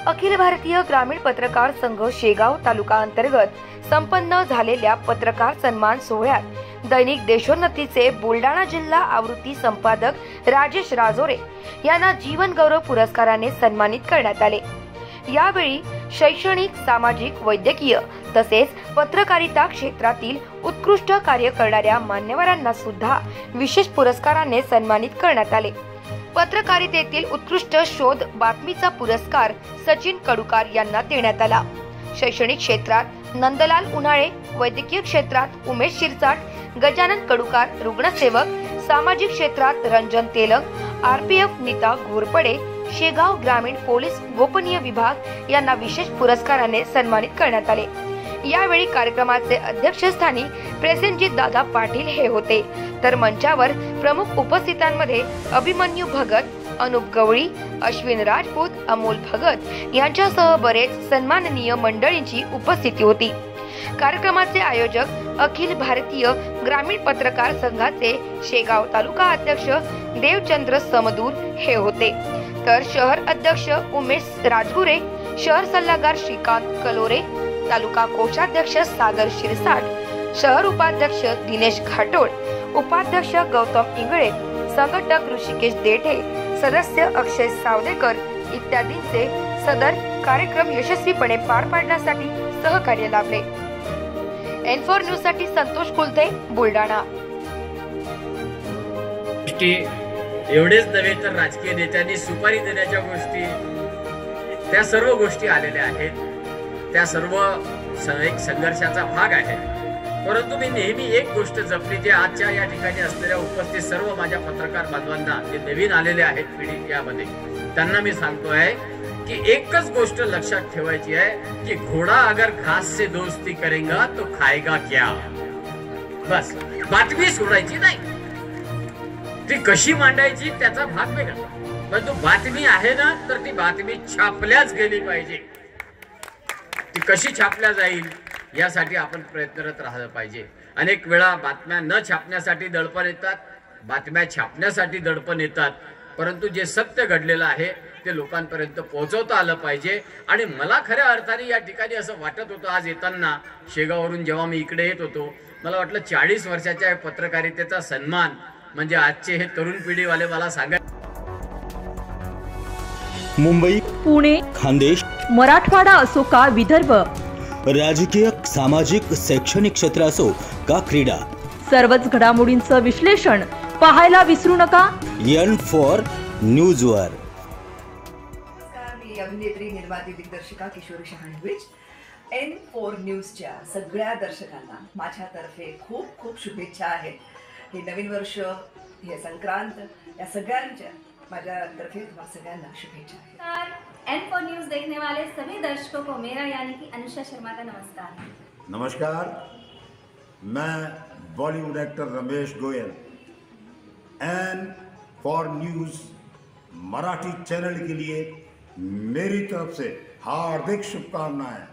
अखिल भारतीय ग्रामीण पत्रकार संघ शेगाव तालुका अंतर्गत संपन्न झालेल्या पत्रकार सन्मान सोहळ्यात दैनिक देशोन्नतीचे बुलढाणा जिल्हा आवृत्ती संपादक राजेश राजोरे यांना जीवन गौरव पुरस्काराने सन्मानित करण्यात आले। यावेळी शैक्षणिक, सामाजिक, वैद्यकीय तसेच पत्रकारिता क्षेत्रातील उत्कृष्ट कार्य करणाऱ्या मान्यवरांना सुद्धा विशेष पुरस्काराने सन्मानित करण्यात आले। पत्रकारितेतील उत्कृष्ट शोध बातमीचा पुरस्कार सचिन कडुकार यांना देण्यात आला। शैक्षणिक क्षेत्रात नंदलाल उन्हाळे, वैद्यकीय क्षेत्रात उमेश शिरसाट, गजानन कडुकार रुग्णसेवक, सामाजिक क्षेत्रात रंजन तेलंग, आरपीएफ नीता घोरपडे, शेगाव ग्रामीण पोलीस गोपनीय विभाग यांना विशेष पुरस्काराने सन्मानित करण्यात आले। यावेळी कार्यक्रमाचे अध्यक्षस्थानी प्रसेनजित दादा पाटील हे होते, तर मंचावर प्रमुख उपस्थितांमध्ये अभिमन्यू भगत, अनुप गवळी, अश्विन राजपूत, अमोल भगत यांच्यासह बरेच सन्माननीय मंडळींची उपस्थिती होती। कार्यक्रमाचे आयोजक अखिल भारतीय ग्रामीण पत्रकार संघाचे शेगाव तालुका अध्यक्ष देवचंद्र समदूर हे होते, तर शहर अध्यक्ष उमेश राजगुरे, शहर सल्लागार श्रीकांत कलोरे, तालुका कोषाध्यक्ष सागर शिरसाट, शहर उपाध्यक्ष दिनेश घाटोळ, उपाध्यक्ष गौतम इंगळे, संघटक ऋषिकेश देठे, सदस्य अक्षय सावदेकर इत्यादींचे सदर कार्यक्रम यशस्वीपणे पार पाडण्यासाठी सहकार्य लाभले। N4 न्यूज साठी संतोष कुलते, बुलढाणा। एवढेच नव्हे तर राजकीय नेत्यांनी सुपारी देण्याच्या गोष्टी, त्या सर्व गोष्टी आलेल्या आहेत। त्या सर्व एक संघर्षाचा भाग आहे। परंतु मी नेहमी एक गोष्ट जपली, जे आजच्या या ठिकाणी असलेल्या उपस्थित सर्व माझ्या पत्रकार बांधवांना, जे नवीन आलेले आहेत पिढी यामध्ये, त्यांना मी सांगतोय की एकच गोष्ट लक्षात ठेवायची आहे की घोडा अगर घास से दोस्ती करेगा तो खाएगा क्या। बस, बातमी सोडायची नाही, ती कशी मांडायची त्याचा भाग वेगळा, परंतु बातमी आहे ना, तर ती बातमी छापल्याच गेली पाहिजे। ती कशी छापल्या जाईल यासाठी आपण प्रयत्नरत राहिलं पाहिजे। अनेक वेळा बातम्या न छापण्यासाठी दडपण येतात, बातम्या छापण्यासाठी दडपण येतात, परंतु जे सत्य घडलेलं आहे ते लोकांपर्यंत पोहोचवता आलं पाहिजे। आणि मला खऱ्या अर्थाने या ठिकाणी असं वाटत होतं, आज येताना शेगाववरून जेव्हा मी इकडे येत होतो, मला वाटलं 40 वर्षाच्या पत्रकारितेचा सन्मान म्हणजे आजचे हे तरुण पिढीवाले मला सांगा। मुंबई, पुणे, खानदेश, मराठवाडा असो का विदर्भ, राजकीय, सामाजिक, शैक्षणिक क्षेत्र असो का क्रीडा, सर्वच घडामोडींचं विश्लेषण पाहायला विसरू नका N4 न्यूजवर। मी अभिनेत्री, निर्माती, दिग्दर्शिका किशोरी शहाणविच। N4 न्यूजच्या सगळ्या दर्शकांना माझ्यातर्फे खूप खूप शुभेच्छा आहेत। हे नवीन वर्ष, हे संक्रांत, या सगळ्यांच्या माझ्यातर्फे तुम्हाला सगळ्यांना शुभेच्छा आहेत। N4 न्यूज देखने वाले सभी दर्शकों को मेरा यानी कि अनुषा शर्मा का नमस्कार। नमस्कार, मैं Bollywood actor Ramesh Goyal N4 news Marathi channel के लिए मेरी तरफ से हार्दिक शुभकामनाएं।